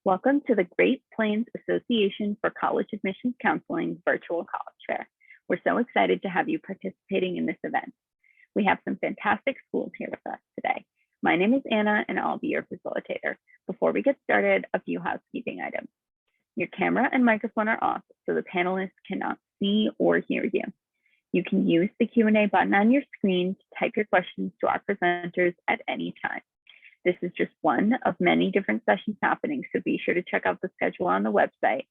Welcome to the Great Plains Association for College Admissions Counseling Virtual College Fair. We're so excited to have you participating in this event. We have some fantastic schools here with us today. My name is Anna and I'll be your facilitator. Before we get started, a few housekeeping items. Your camera and microphone are off so the panelists cannot see or hear you. You can use the Q&A button on your screen to type your questions to our presenters at any time. This is just one of many different sessions happening, so be sure to check out the schedule on the website.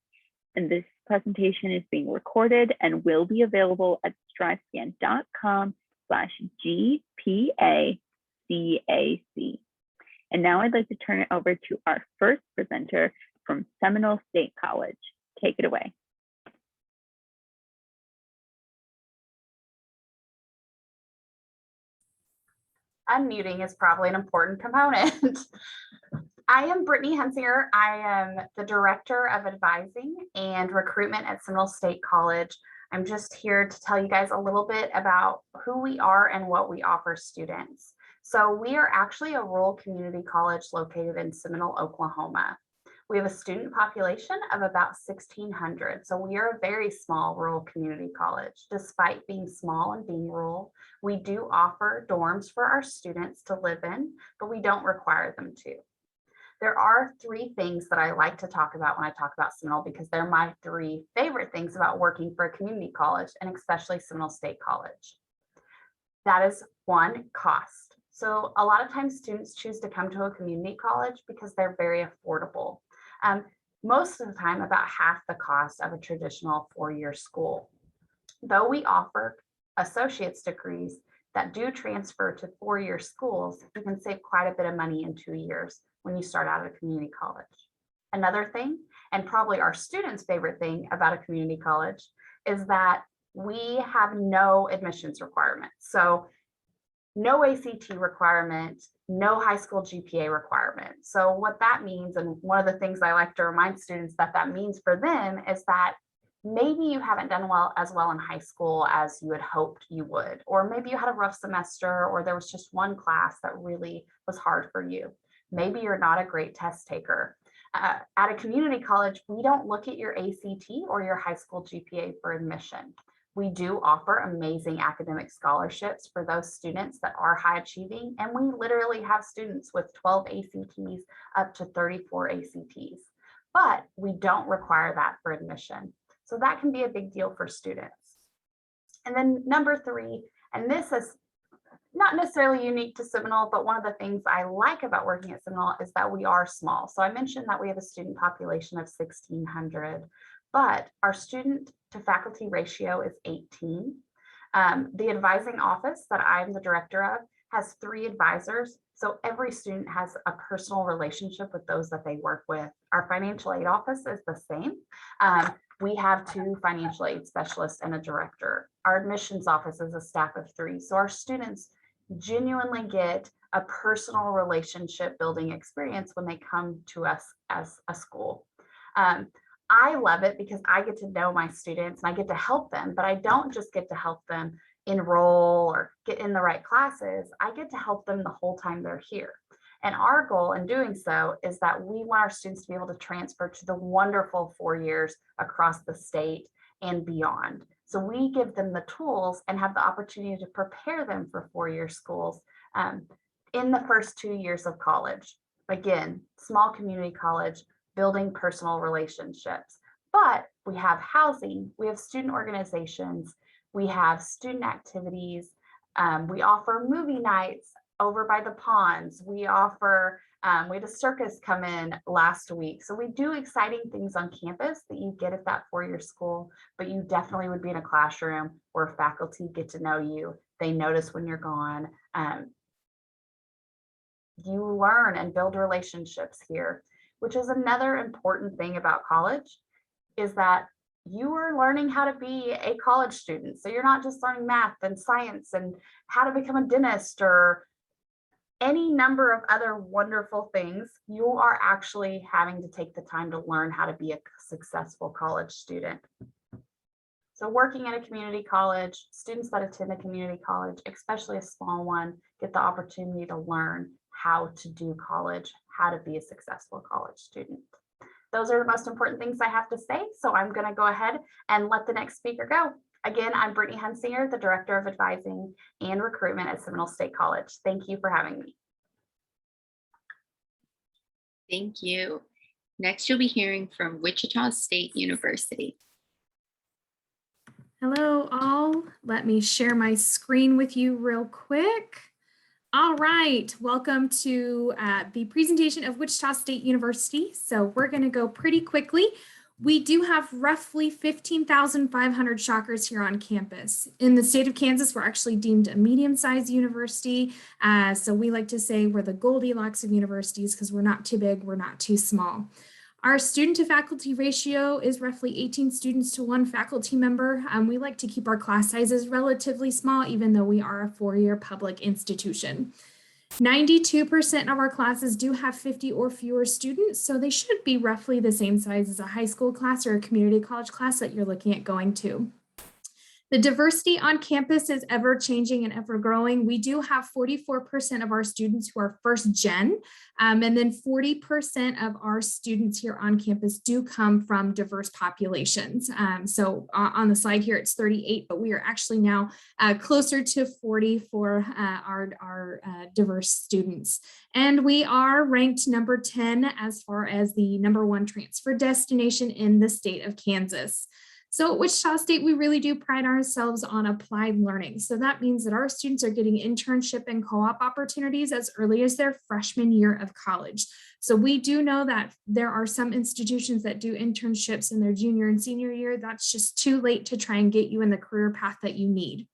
And this presentation is being recorded and will be available at strivescan.com/GPACAC. And now I'd like to turn it over to our first presenter from Seminole State College. Take it away. Unmuting is probably an important component. I am Brittany Hensinger. I am the Director of Advising and Recruitment at Seminole State College. I'm just here to tell you guys a little bit about who we are and what we offer students. So we are actually a rural community college located in Seminole, Oklahoma. We have a student population of about 1,600. So we are a very small rural community college. Despite being small and being rural, we do offer dorms for our students to live in, but we don't require them to. There are three things that I like to talk about when I talk about Seminole because they're my three favorite things about working for a community college and especially Seminole State College. That is one, cost. So a lot of times students choose to come to a community college because they're very affordable. Most of the time, about half the cost of a traditional four-year school. Though we offer associate's degrees that do transfer to four-year schools, you can save quite a bit of money in 2 years when you start out at a community college. Another thing, and probably our students' favorite thing about a community college, is that we have no admissions requirements. So no ACT requirement, no high school GPA requirement. So what that means, and one of the things I like to remind students that means for them is that maybe you haven't done as well in high school as you had hoped you would, or maybe you had a rough semester, or there was just one class that really was hard for you. Maybe you're not a great test taker. At a community college, we don't look at your ACT or your high school GPA for admission. We do offer amazing academic scholarships for those students that are high achieving, and we literally have students with 12 ACTs up to 34 ACTs, but we don't require that for admission. So that can be a big deal for students. And then number three, and this is not necessarily unique to Seminole, but one of the things I like about working at Seminole is that we are small. So I mentioned that we have a student population of 1,600, but our student to faculty ratio is 18. The advising office that I'm the director of has 3 advisors. So every student has a personal relationship with those that they work with. Our financial aid office is the same. We have 2 financial aid specialists and a director. Our admissions office is a staff of 3. So our students genuinely get a personal relationship building experience when they come to us as a school. I love it because I get to know my students and I get to help them, but I don't just get to help them enroll or get in the right classes. I get to help them the whole time they're here. And our goal in doing so is that we want our students to be able to transfer to the wonderful 4 years across the state and beyond. So we give them the tools and have the opportunity to prepare them for 4-year schools in the first 2 years of college. Again, small community college, building personal relationships. But we have housing, we have student organizations, we have student activities, we offer movie nights over by the ponds, we offer, we had a circus come in last week. So we do exciting things on campus that you get at that 4-year school, but you definitely would be in a classroom where faculty get to know you, they notice when you're gone. You learn and build relationships here, which is another important thing about college, is that you are learning how to be a college student. So you're not just learning math and science and how to become a dentist or any number of other wonderful things. You are actually having to take the time to learn how to be a successful college student. So working at a community college, students that attend a community college, especially a small one, get the opportunity to learn how to do college, how to be a successful college student. those are the most important things I have to say. So I'm going to go ahead and let the next speaker go. Again, I'm Brittany Hensinger, the Director of Advising and Recruitment at Seminole State College. Thank you for having me. Thank you. Next, you'll be hearing from Wichita State University. Hello, all. Let me share my screen with you real quick. All right, welcome to the presentation of Wichita State University. So we're going to go pretty quickly. We do have roughly 15,500 shockers here on campus. In the state of Kansas, we're actually deemed a medium-sized university. So we like to say we're the Goldilocks of universities because we're not too big, we're not too small. Our student to faculty ratio is roughly 18 students to 1 faculty member. We like to keep our class sizes relatively small, even though we are a 4-year public institution. 92% of our classes do have 50 or fewer students, so they should be roughly the same size as a high school class or a community college class that you're looking at going to. The diversity on campus is ever changing and ever growing. We do have 44% of our students who are first gen, and then 40% of our students here on campus do come from diverse populations. So on the slide here, it's 38, but we are actually now closer to 40 for our diverse students. And we are ranked number 10 as far as the #1 transfer destination in the state of Kansas. So at Wichita State, we really do pride ourselves on applied learning. So that means that our students are getting internship and co-op opportunities as early as their freshman year of college. So we do know that there are some institutions that do internships in their junior and senior year. That's just too late to try and get you in the career path that you need.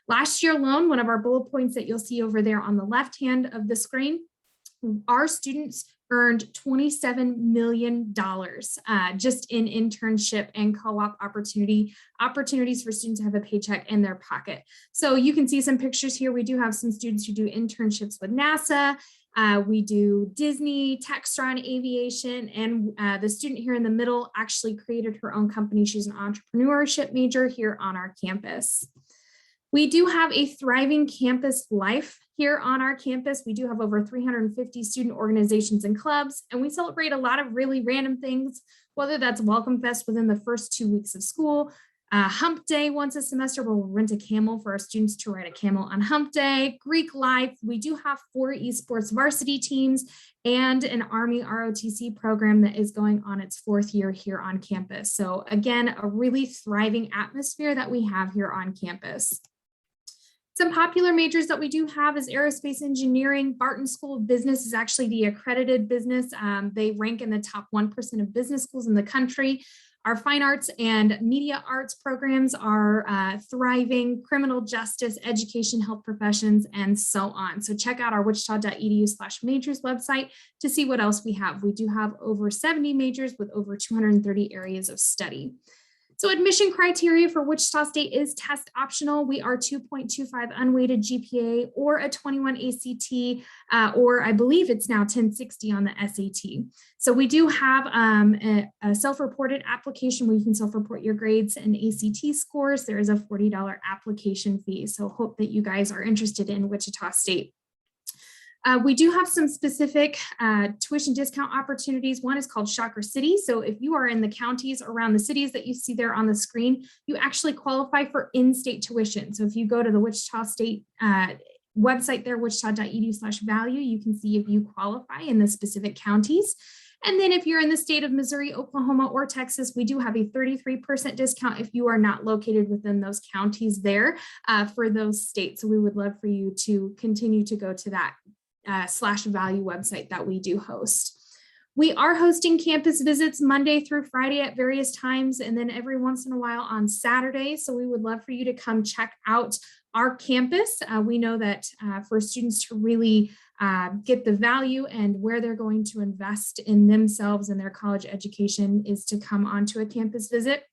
Last year alone, one of our bullet points that you'll see over there on the left hand of the screen, our students earned $27 million just in internship and co-op opportunities for students to have a paycheck in their pocket. So you can see some pictures here. We do have some students who do internships with NASA. We do Disney, Textron, Aviation, and the student here in the middle actually created her own company. She's an entrepreneurship major here on our campus. We do have a thriving campus life here on our campus. We do have over 350 student organizations and clubs, and we celebrate a lot of really random things, whether that's Welcome Fest within the first 2 weeks of school, Hump Day once a semester where we'll rent a camel for our students to ride a camel on Hump Day, Greek Life. We do have 4 esports varsity teams and an Army ROTC program that is going on its 4th year here on campus. So again, a really thriving atmosphere that we have here on campus. Some popular majors that we do have is aerospace engineering. Barton School of Business is actually the accredited business. They rank in the top 1% of business schools in the country. Our fine arts and media arts programs are thriving, criminal justice, education, health professions, and so on. So check out our wichita.edu/majors website to see what else we have. We do have over 70 majors with over 230 areas of study. So admission criteria for Wichita State is test optional. We are 2.25 unweighted GPA or a 21 ACT, or I believe it's now 1060 on the SAT. So we do have a self-reported application where you can self-report your grades and ACT scores. There is a $40 application fee. So hope that you guys are interested in Wichita State. We do have some specific tuition discount opportunities. One is called Shocker City. So if you are in the counties around the cities that you see there on the screen, you actually qualify for in-state tuition. So if you go to the Wichita State website there, wichita.edu/value, you can see if you qualify in the specific counties. And then if you're in the state of Missouri, Oklahoma, or Texas, we do have a 33% discount if you are not located within those counties there for those states. So we would love for you to continue to go to that /value website that we do host. We are hosting campus visits Monday through Friday at various times, and then every once in a while on Saturday. So we would love for you to come check out our campus. We know that for students to really get the value and where they're going to invest in themselves and their college education is to come onto a campus visit.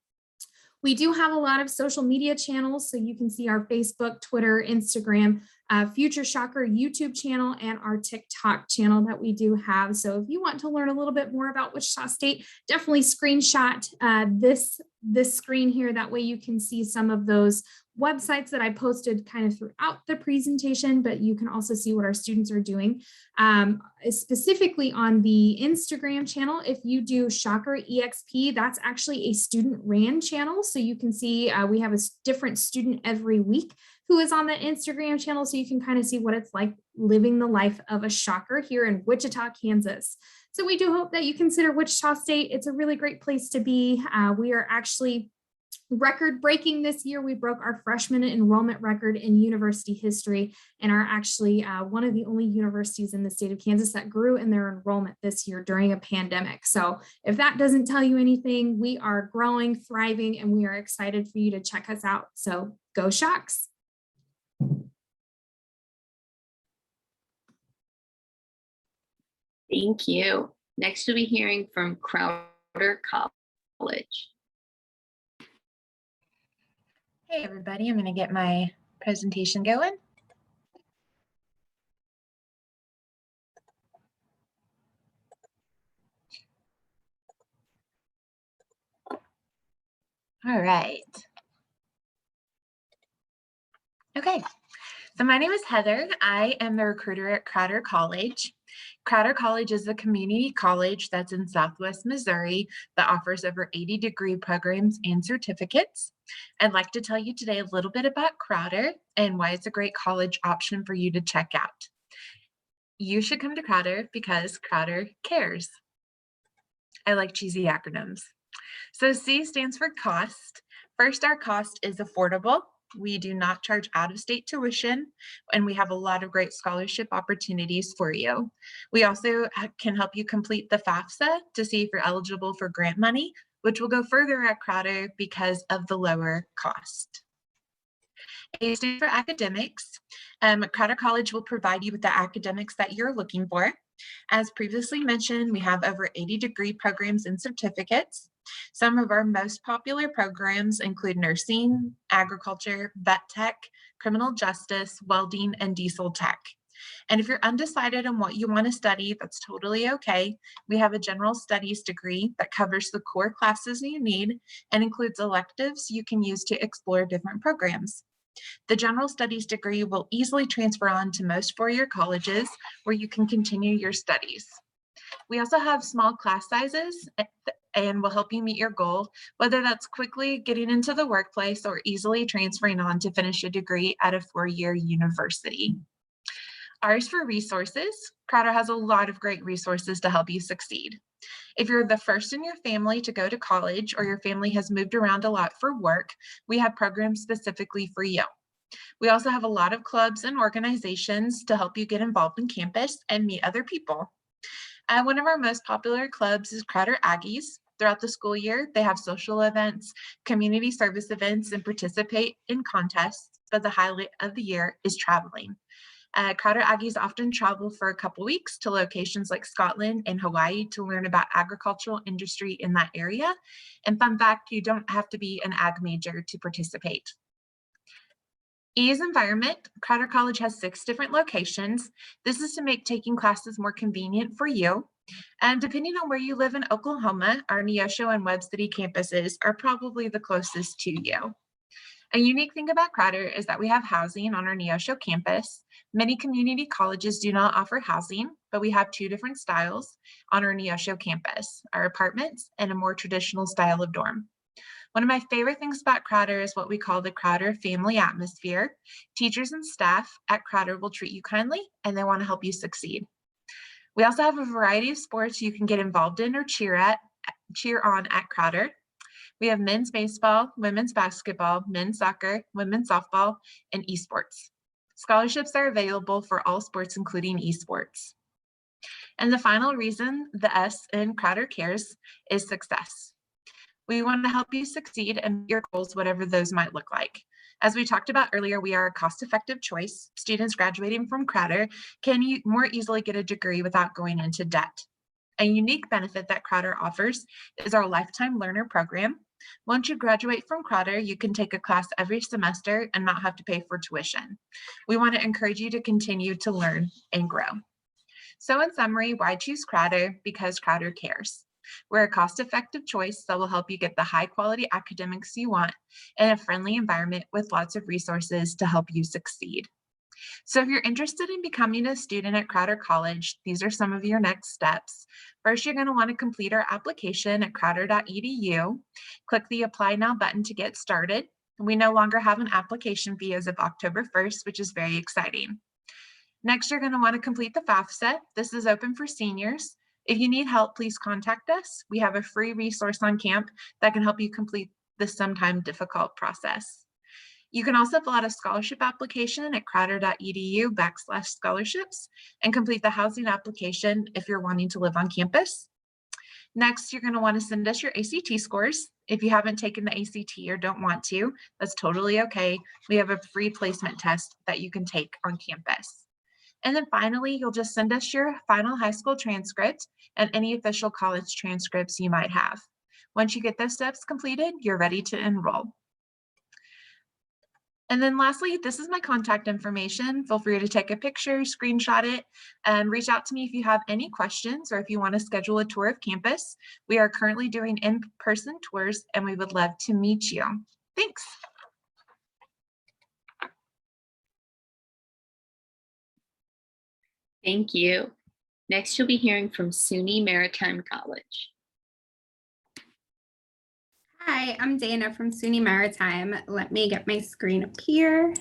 We do have a lot of social media channels, so you can see our Facebook, Twitter, Instagram, Future Shocker YouTube channel and our TikTok channel that we do have. So if you want to learn a little bit more about Wichita State, definitely screenshot this screen here. That way you can see some of those websites that I posted kind of throughout the presentation, but you can also see what our students are doing. Specifically on the Instagram channel, if you do Shocker EXP, that's actually a student ran channel. So you can see we have a different student every week who is on the Instagram channel. So you can kind of see what it's like living the life of a Shocker here in Wichita, Kansas. So we do hope that you consider Wichita State. It's a really great place to be. We are actually record breaking this year. We broke our freshman enrollment record in university history and are actually one of the only universities in the state of Kansas that grew in their enrollment this year during a pandemic. So if that doesn't tell you anything, we are growing, thriving, and we are excited for you to check us out. So go Shocks. Thank you. Next, we'll be hearing from Crowder College. Hey everybody, I'm going to get my presentation going. All right. Okay, so my name is Heather. I am the recruiter at Crowder College. Crowder College is a community college that's in Southwest Missouri that offers over 80 degree programs and certificates. I'd like to tell you today a little bit about Crowder and why it's a great college option for you to check out. You should come to Crowder because Crowder cares. I like cheesy acronyms. So C stands for cost. First, our cost is affordable. We do not charge out-of-state tuition, and we have a lot of great scholarship opportunities for you. We also can help you complete the FAFSA to see if you're eligible for grant money, which will go further at Crowder because of the lower cost. A stands for academics. Crowder College will provide you with the academics that you're looking for. As previously mentioned, we have over 80 degree programs and certificates. Some of our most popular programs include nursing, agriculture, vet tech, criminal justice, welding, and diesel tech. And if you're undecided on what you want to study, that's totally okay. We have a general studies degree that covers the core classes you need and includes electives you can use to explore different programs. The general studies degree will easily transfer on to most four-year colleges where you can continue your studies. We also have small class sizes and will help you meet your goal, whether that's quickly getting into the workplace or easily transferring on to finish a degree at a four-year university. Ours for resources, Crowder has a lot of great resources to help you succeed. If you're the first in your family to go to college or your family has moved around a lot for work, we have programs specifically for you. We also have a lot of clubs and organizations to help you get involved in campus and meet other people. One of our most popular clubs is Crowder Aggies. Throughout the school year, they have social events, community service events, and participate in contests, but the highlight of the year is traveling. Crowder Aggies often travel for a couple weeks to locations like Scotland and Hawaii to learn about agricultural industry in that area. And fun fact, you don't have to be an ag major to participate. E is environment. Crowder College has 6 different locations. This is to make taking classes more convenient for you. And depending on where you live in Oklahoma, our Neosho and Webb City campuses are probably the closest to you. A unique thing about Crowder is that we have housing on our Neosho campus. Many community colleges do not offer housing, but we have 2 different styles on our Neosho campus, our apartments and a more traditional style of dorm. One of my favorite things about Crowder is what we call the Crowder family atmosphere. Teachers and staff at Crowder will treat you kindly and they want to help you succeed. We also have a variety of sports you can get involved in or cheer on at Crowder. We have men's baseball, women's basketball, men's soccer, women's softball, and esports. Scholarships are available for all sports, including esports. And the final reason the S in Crowder cares is success. We want to help you succeed and meet your goals, whatever those might look like. As we talked about earlier, we are a cost-effective choice. Students graduating from Crowder can more easily get a degree without going into debt. A unique benefit that Crowder offers is our Lifetime Learner Program. Once you graduate from Crowder, you can take a class every semester and not have to pay for tuition. We want to encourage you to continue to learn and grow. So in summary, why choose Crowder? Because Crowder cares. We're a cost-effective choice that will help you get the high-quality academics you want in a friendly environment with lots of resources to help you succeed. So if you're interested in becoming a student at Crowder College, these are some of your next steps. First, you're going to want to complete our application at crowder.edu. Click the Apply Now button to get started. We no longer have an application fee as of October 1st, which is very exciting. Next, you're going to want to complete the FAFSA. This is open for seniors. If you need help, please contact us. We have a free resource on camp that can help you complete this sometimes difficult process. You can also fill out a scholarship application at crowder.edu/scholarships and complete the housing application if you're wanting to live on campus. Next, you're going to want to send us your ACT scores. If you haven't taken the ACT or don't want to, that's totally okay. We have a free placement test that you can take on campus. And then finally, you'll just send us your final high school transcript and any official college transcripts you might have. Once you get those steps completed, you're ready to enroll. And then lastly, this is my contact information. Feel free to take a picture, screenshot it, and reach out to me if you have any questions or if you want to schedule a tour of campus. We are currently doing in-person tours and we would love to meet you. Thanks. Thank you. Next, you'll be hearing from SUNY Maritime College. Hi, I'm Dana from SUNY Maritime. Let me get my screen up here.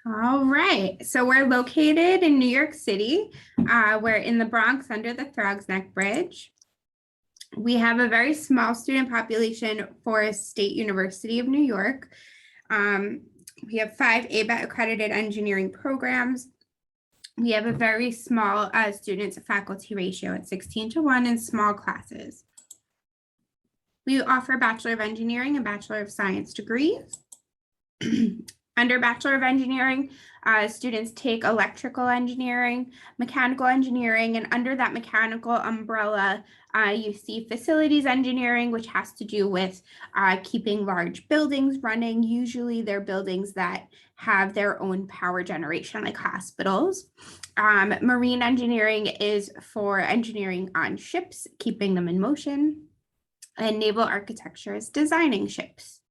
All right, so we're located in New York City. We're in the Bronx under the Throgs Neck Bridge. We have a very small student population for State University of New York. We have 5 ABET accredited engineering programs. We have a very small student to faculty ratio at 16:1 in small classes. We offer Bachelor of Engineering and Bachelor of Science degrees. Under Bachelor of Engineering, students take electrical engineering, mechanical engineering, and under that mechanical umbrella, you see facilities engineering, which has to do with keeping large buildings running. Usually they're buildings that have their own power generation, like hospitals. Marine engineering is for engineering on ships, keeping them in motion. And naval architecture is designing ships.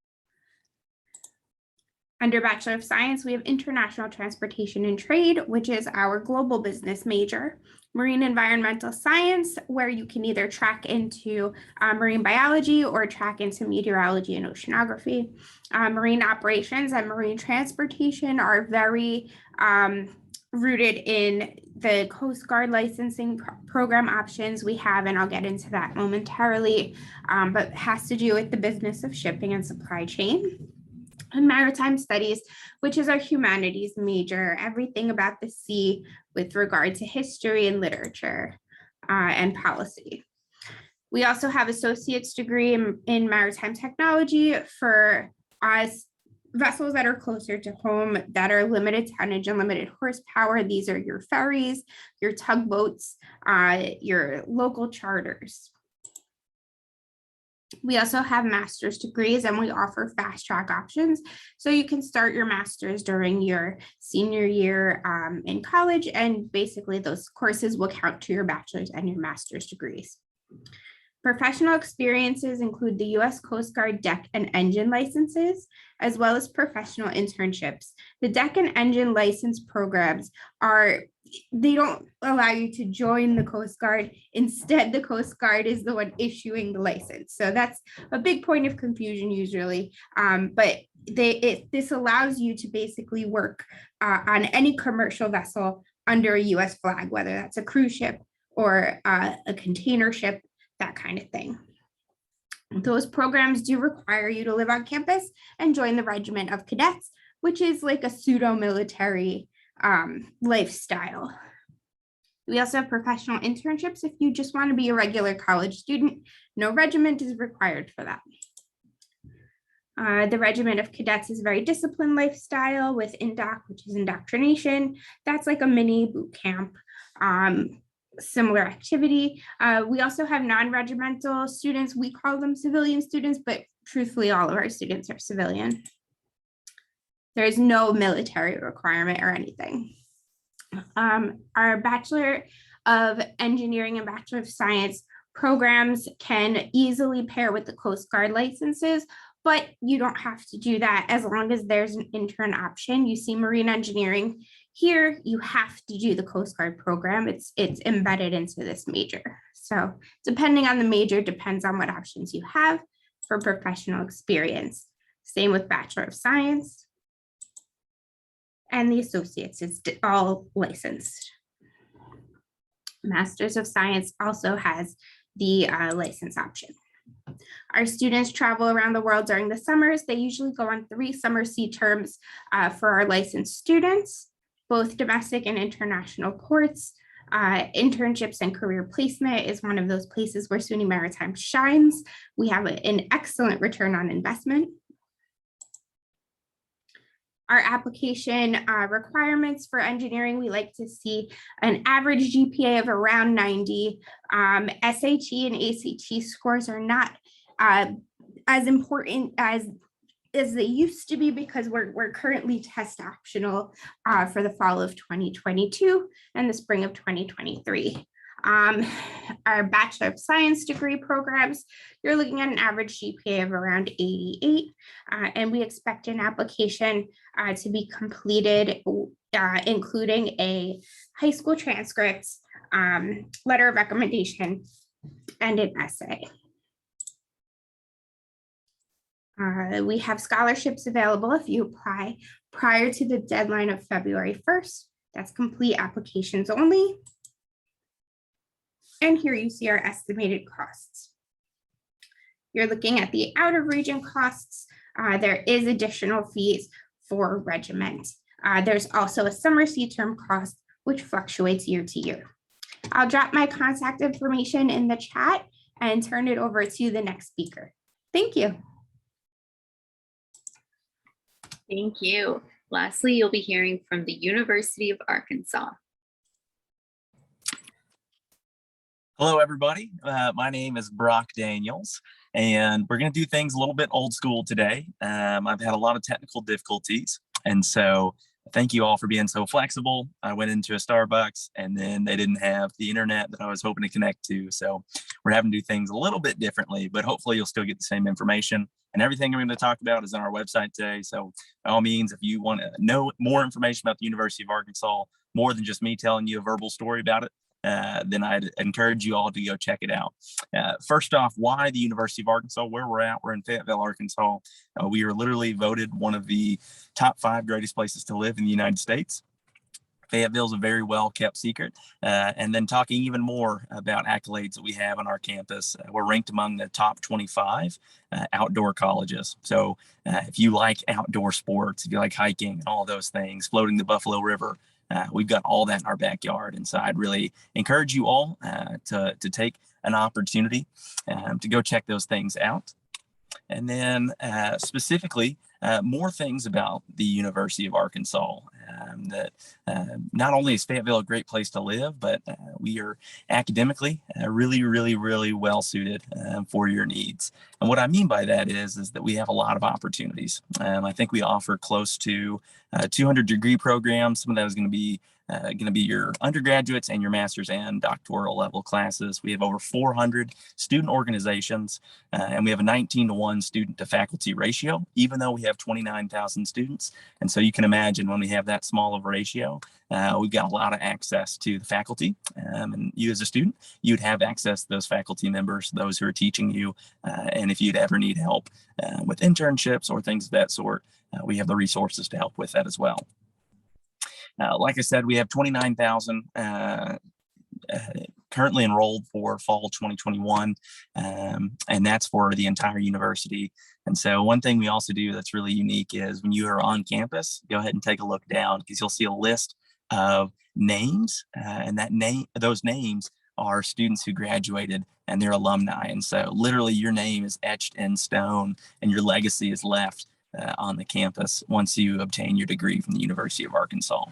Under Bachelor of Science, we have International Transportation and Trade, which is our global business major. Marine Environmental Science, where you can either track into marine biology or track into meteorology and oceanography. Marine Operations and Marine Transportation are very rooted in the Coast Guard licensing program options we have, and I'll get into that momentarily, but has to do with the business of shipping and supply chain. And Maritime Studies, which is our humanities major, everything about the sea with regard to history and literature and policy. We also have associate's degree in maritime technology for us vessels that are closer to home, that are limited tonnage and limited horsepower. These are your ferries, your tugboats, your local charters. We also have master's degrees and we offer fast track options. So you can start your master's during your senior year in college, and basically those courses will count to your bachelor's and your master's degrees. Professional experiences include the U.S. Coast Guard deck and engine licenses, as well as professional internships. The deck and engine license programs they don't allow you to join the Coast Guard. Instead, the Coast Guard is the one issuing the license. So that's a big point of confusion usually, but this allows you to basically work on any commercial vessel under a U.S. flag, whether that's a cruise ship or a container ship, that kind of thing. Those programs do require you to live on campus and join the Regiment of Cadets, which is like a pseudo-military lifestyle. We also have professional internships if you just want to be a regular college student. No regiment is required for that. The Regiment of Cadets is a very disciplined lifestyle with INDOC, which is indoctrination. That's like a mini boot camp. similar activity. We also have non-regimental students. We call them civilian students, but truthfully, all of our students are civilian. There's no military requirement or anything. Our Bachelor of Engineering and Bachelor of Science programs can easily pair with the Coast Guard licenses, but you don't have to do that as long as there's an intern option. You see marine engineering here, you have to do the Coast Guard program. It's embedded into this major. So depending on the major, depends on what options you have for professional experience. Same with Bachelor of Science. And the associates, it's all licensed. Masters of Science also has the license option. Our students travel around the world during the summers. They usually go on 3 summer sea terms for our licensed students, both domestic and international courts. Internships and career placement is one of those places where SUNY Maritime shines. We have an excellent return on investment. Our application requirements for engineering, we like to see an average GPA of around 90. SAT and ACT scores are not as important as they used to be because we're currently test optional for the fall of 2022 and the spring of 2023. Our Bachelor of Science degree programs, you're looking at an average GPA of around 88, and we expect an application to be completed, including a high school transcript, letter of recommendation, and an essay. We have scholarships available if you apply prior to the deadline of February 1st. That's complete applications only. And here you see our estimated costs. You're looking at the out of region costs. There is additional fees for regiment. There's also a summer sea term cost, which fluctuates year to year. I'll drop my contact information in the chat and turn it over to the next speaker. Thank you. Thank you. Lastly, you'll be hearing from the University of Arkansas. Hello, everybody. My name is Brock Daniels, and we're going to do things a little bit old school today. I've had a lot of technical difficulties, and so thank you all for being so flexible. I went into a Starbucks, and then they didn't have the internet that I was hoping to connect to, so we're having to do things a little bit differently, but hopefully you'll still get the same information. And everything I'm going to talk about is on our website today, so by all means, if you want to know more information about the University of Arkansas, more than just me telling you a verbal story about it, then I'd encourage you all to go check it out. First off, why the University of Arkansas? Where we're at, we're in Fayetteville, Arkansas. We are literally voted one of the top 5 greatest places to live in the United States. Fayetteville is a very well kept secret. And then talking even more about accolades that we have on our campus, we're ranked among the top 25 outdoor colleges. So if you like outdoor sports, if you like hiking and all those things, floating the Buffalo River, we've got all that in our backyard. And so I'd really encourage you all to take an opportunity to go check those things out. And then specifically, more things about the University of Arkansas, that not only is Fayetteville a great place to live, but we are academically really well suited for your needs. And what I mean by that is that we have a lot of opportunities. I think we offer close to 200 degree programs. Some of that is going to be your undergraduates and your master's and doctoral level classes. We have over 400 student organizations, and we have a 19-to-1 student to faculty ratio, even though we have 29,000 students. And so you can imagine when we have that small of a ratio, we've got a lot of access to the faculty. And you as a student, you'd have access to those faculty members, those who are teaching you. And if you'd ever need help with internships or things of that sort, we have the resources to help with that as well. Like I said, we have 29,000 currently enrolled for fall 2021, and that's for the entire university. And so one thing we also do that's really unique is when you are on campus, go ahead and take a look down because you'll see a list of names, and those names are students who graduated and their alumni. And so literally your name is etched in stone and your legacy is left on the campus once you obtain your degree from the University of Arkansas.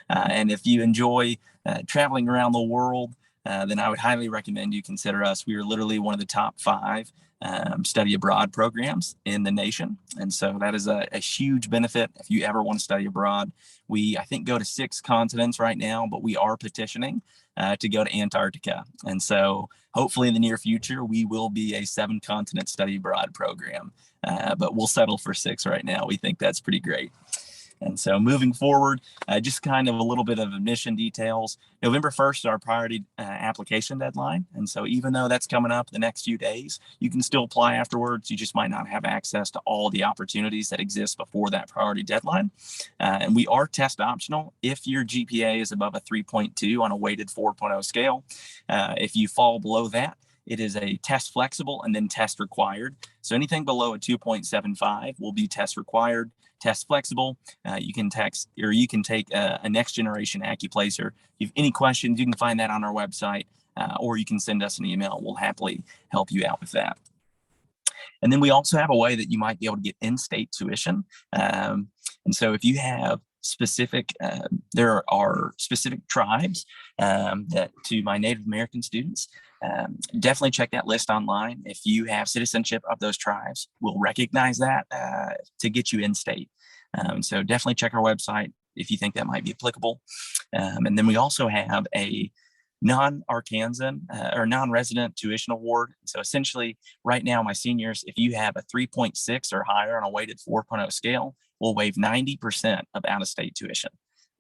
And if you enjoy traveling around the world, then I would highly recommend you consider us. We are literally one of the top 5 study abroad programs in the nation. And so that is a huge benefit if you ever want to study abroad. We, I think, go to 6 continents right now, but we are petitioning to go to Antarctica. And so hopefully in the near future, we will be a 7-continent study abroad program, but we'll settle for 6 right now. We think that's pretty great. And so moving forward, just kind of a little bit of admission details. November 1st is our priority application deadline. And so even though that's coming up the next few days, you can still apply afterwards. You just might not have access to all the opportunities that exist before that priority deadline. And we are test optional if your GPA is above a 3.2 on a weighted 4.0 scale. If you fall below that, it is a test flexible and then test required. So anything below a 2.75 will be test required. Test flexible, you can text or you can take a next generation AccuPlacer. If you have any questions, you can find that on our website, or you can send us an email. We'll happily help you out with that. And then we also have a way that you might be able to get in-state tuition. And so if you have specific, there are specific tribes that to my Native American students, definitely check that list online. If you have citizenship of those tribes, we'll recognize that to get you in state. So definitely check our website if you think that might be applicable. And then we also have a non-Arkansan or non-resident tuition award. So essentially right now, my seniors, if you have a 3.6 or higher on a weighted 4.0 scale, we'll waive 90% of out-of-state tuition.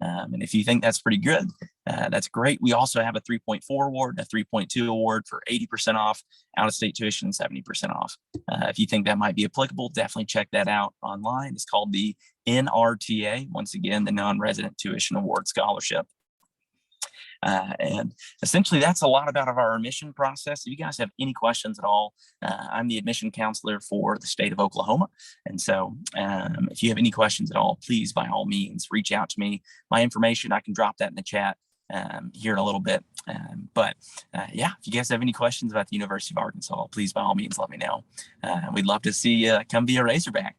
And if you think that's pretty good, that's great. We also have a 3.4 award, a 3.2 award for 80% off out-of-state tuition and 70% off. If you think that might be applicable, definitely check that out online. It's called the NRTA, once again, the Non-Resident Tuition Award Scholarship. And essentially, that's a lot about our admission process. If you guys have any questions at all, I'm the admission counselor for the state of Oklahoma. And so if you have any questions at all, please, by all means, reach out to me. My information, I can drop that in the chat here in a little bit. But yeah, if you guys have any questions about the University of Arkansas, please, by all means, let me know. We'd love to see you come be a Razorback.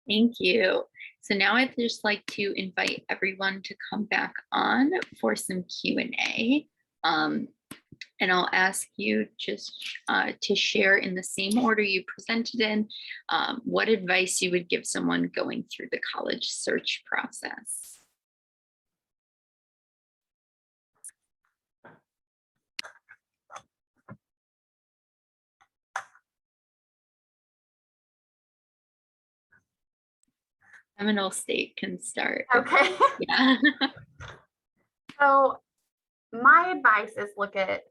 Thank you. So now I'd just like to invite everyone to come back on for some Q&A. And I'll ask you just to share in the same order you presented in, what advice you would give someone going through the college search process. Seminole State can start. Okay. Yeah. So my advice is look at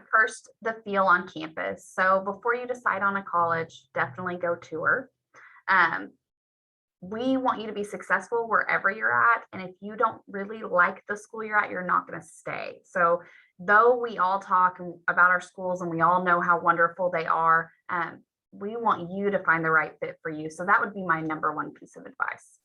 first the feel on campus. So before you decide on a college, definitely go tour. We want you to be successful wherever you're at. And if you don't really like the school you're at, you're not going to stay. So though we all talk about our schools and we all know how wonderful they are, we want you to find the right fit for you. So that would be my number one piece of advice.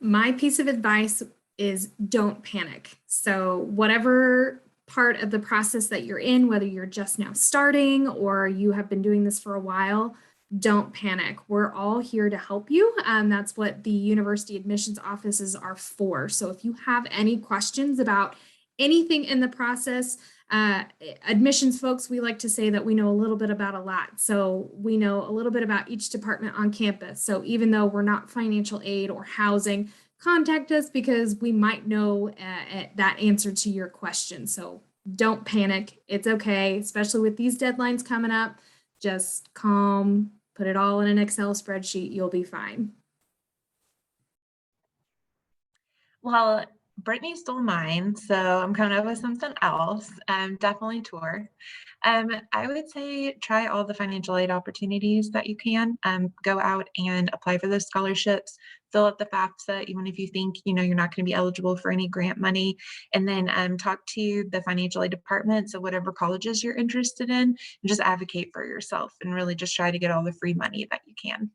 My piece of advice is don't panic. So whatever part of the process that you're in, whether you're just now starting or you have been doing this for a while, don't panic. We're all here to help you. That's what the university admissions offices are for. So if you have any questions about anything in the process, admissions folks, we like to say that we know a little bit about a lot. So we know a little bit about each department on campus. So even though we're not financial aid or housing, contact us because we might know that answer to your question. So don't panic. It's okay, especially with these deadlines coming up. Just calm, put it all in an Excel spreadsheet. You'll be fine. Well, Brittany stole mine, so I'm coming up with something else. Definitely tour. I would say try all the financial aid opportunities that you can. Go out and apply for those scholarships. Fill out the FAFSA, even if you think you're not going to be eligible for any grant money. And then talk to the financial aid department. So whatever colleges you're interested in, and just advocate for yourself and really just try to get all the free money that you can.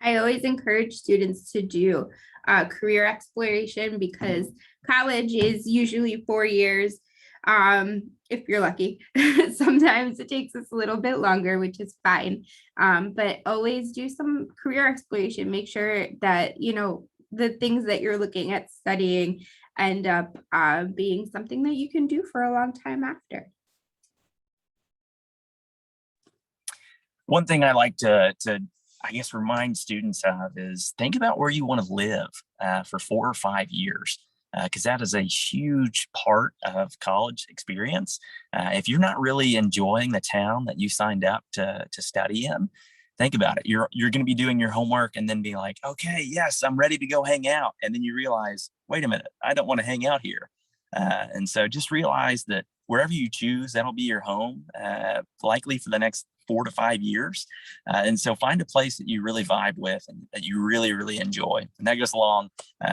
I always encourage students to do career exploration because college is usually 4 years. if you're lucky. Sometimes it takes us a little bit longer, which is fine. But always do some career exploration. Make sure that, you know, the things that you're looking at studying end up being something that you can do for a long time after. One thing I like to I guess remind students of is think about where you want to live for 4 or 5 years, because that is a huge part of college experience. If you're not really enjoying the town that you signed up to study in, think about it. You're going to be doing your homework and then be like, okay, yes, I'm ready to go hang out. And then you realize, wait a minute, I don't want to hang out here. And so just realize that wherever you choose, that'll be your home, likely for the next 4 to 5 years. And so find a place that you really vibe with and that you really, really enjoy. And that goes along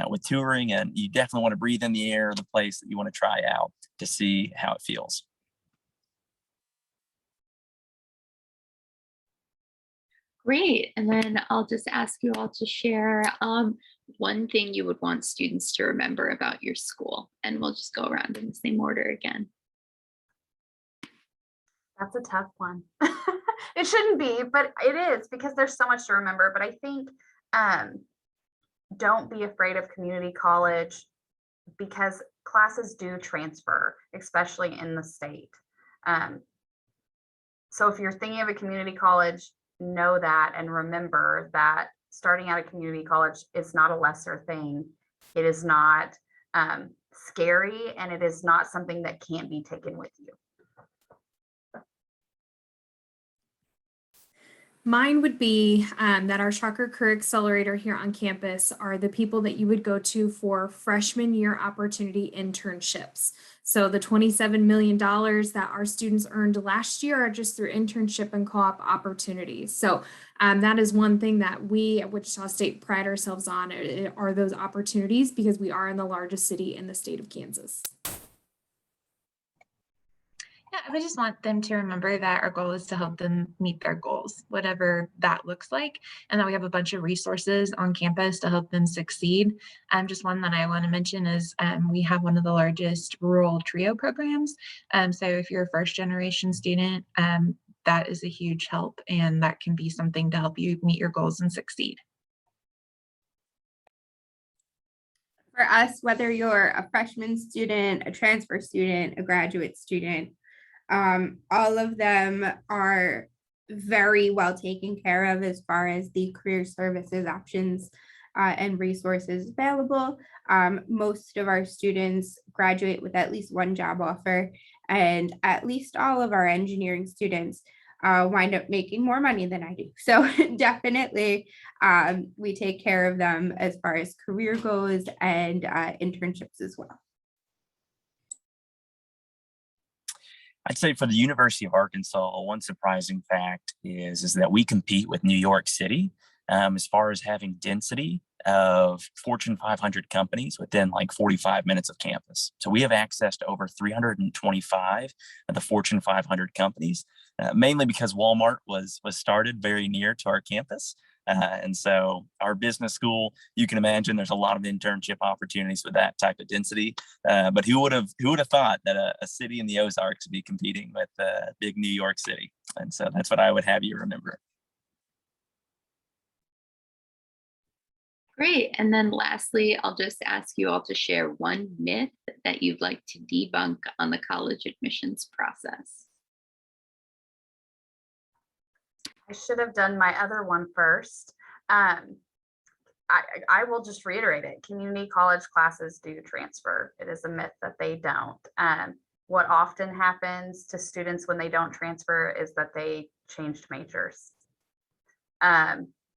with touring. And you definitely want to breathe in the air of the place that you want to try out to see how it feels. Great. And then I'll just ask you all to share one thing you would want students to remember about your school. And we'll just go around in the same order again. That's a tough one. It shouldn't be, but it is because there's so much to remember. But I think don't be afraid of community college because classes do transfer, especially in the state. So if you're thinking of a community college, know that and remember that starting out at community college is not a lesser thing. It is not scary, and it is not something that can't be taken with you. Mine would be that our Shocker Career Accelerator here on campus are the people that you would go to for freshman year opportunity internships. So the $27 million that our students earned last year are just through internship and co-op opportunities. So that is one thing that we at Wichita State pride ourselves on are those opportunities because we are in the largest city in the state of Kansas. Yeah, I would just want them to remember that our goal is to help them meet their goals, whatever that looks like, and that we have a bunch of resources on campus to help them succeed. Just one that I want to mention is we have one of the largest rural TRIO programs. So if you're a first generation student, that is a huge help, and that can be something to help you meet your goals and succeed. For us, whether you're a freshman student, a transfer student, a graduate student, all of them are very well taken care of as far as the career services options and resources available. Most of our students graduate with at least one job offer, and at least all of our engineering students wind up making more money than I do. So definitely we take care of them as far as career goes and internships as well. I'd say for the University of Arkansas, one surprising fact is that we compete with New York City as far as having density of Fortune 500 companies within like 45 minutes of campus. So we have access to over 325 of the Fortune 500 companies, mainly because Walmart was started very near to our campus. And so our business school, you can imagine there's a lot of internship opportunities with that type of density. But who would have thought that a city in the Ozarks would be competing with big New York City? And so that's what I would have you remember. Great. And then lastly, I'll just ask you all to share one myth that you'd like to debunk on the college admissions process. I should have done my other one first. I will just reiterate it. Community college classes do transfer. It is a myth that they don't. What often happens to students when they don't transfer is that they changed majors.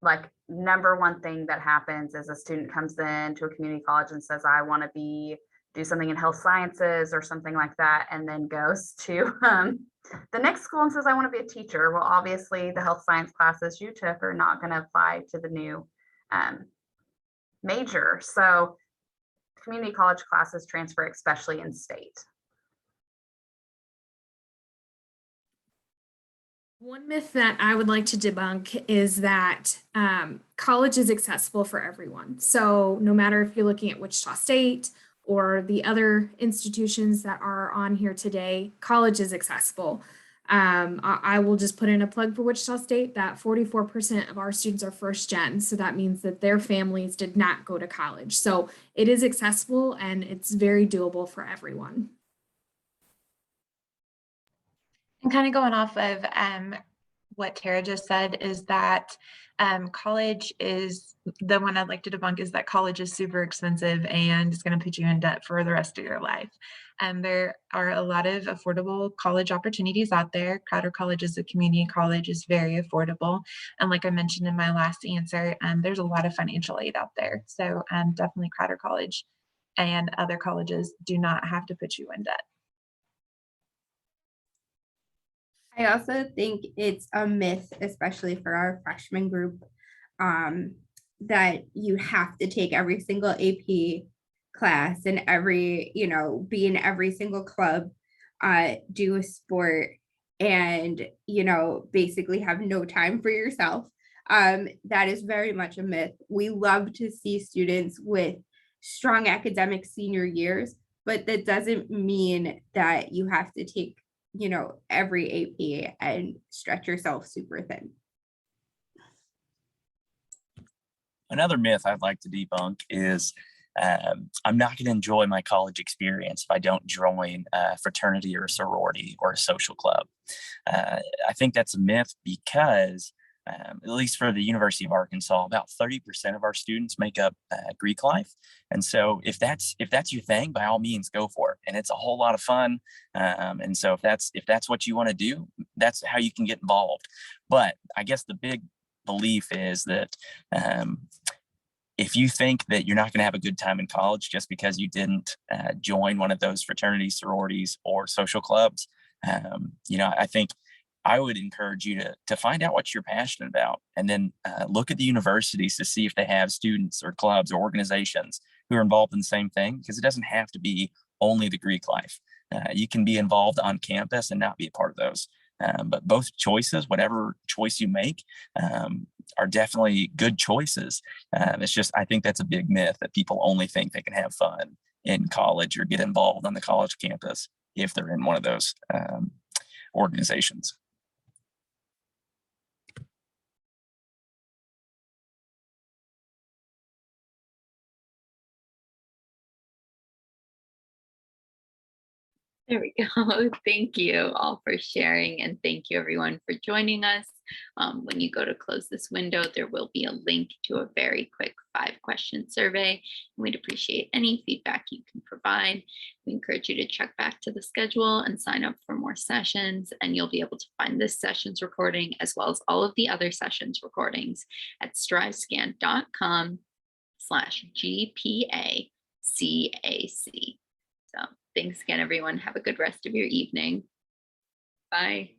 Like number one thing that happens is a student comes in to a community college and says, I want to do something in health sciences or something like that, and then goes to the next school and says, I want to be a teacher. Well, obviously the health science classes you took are not going to apply to the new major. So community college classes transfer, especially in state. One myth that I would like to debunk is that college is accessible for everyone. So no matter if you're looking at Wichita State or the other institutions that are on here today, college is accessible. I will just put in a plug for Wichita State that 44% of our students are first gen. So that means that their families did not go to college. So it is accessible and it's very doable for everyone. And kind of going off of what Tara just said is that college is the one I'd like to debunk is that college is super expensive and it's going to put you in debt for the rest of your life. There are a lot of affordable college opportunities out there. Crowder College is a community college, is very affordable. And like I mentioned in my last answer, there's a lot of financial aid out there. So definitely Crowder College and other colleges do not have to put you in debt. I also think it's a myth, especially for our freshman group, that you have to take every single AP class and every, be in every single club, do a sport, and, basically have no time for yourself. That is very much a myth. We love to see students with strong academic senior years, but that doesn't mean that you have to take every AP and stretch yourself super thin. Another myth I'd like to debunk is I'm not going to enjoy my college experience if I don't join a fraternity or a sorority or a social club. I think that's a myth because at least for the University of Arkansas, about 30% of our students make up Greek life. And so if that's your thing, by all means, go for it. And it's a whole lot of fun. And so if that's what you want to do, that's how you can get involved. But I guess the big belief is that if you think that you're not going to have a good time in college just because you didn't join one of those fraternities, sororities, or social clubs, I think I would encourage you to find out what you're passionate about, and then look at the universities to see if they have students or clubs or organizations who are involved in the same thing, because it doesn't have to be only the Greek life. You can be involved on campus and not be a part of those. But both choices, whatever choice you make, are definitely good choices. It's just, I think that's a big myth that people only think they can have fun in college or get involved on the college campus if they're in one of those organizations. There we go. Thank you all for sharing, and thank you everyone for joining us. When you go to close this window, there will be a link to a very quick 5-question survey. We'd appreciate any feedback you can provide. We encourage you to check back to the schedule and sign up for more sessions, and you'll be able to find this session's recording as well as all of the other sessions recordings at strivescan.com/GPACAC. So thanks again, everyone. Have a good rest of your evening. Bye.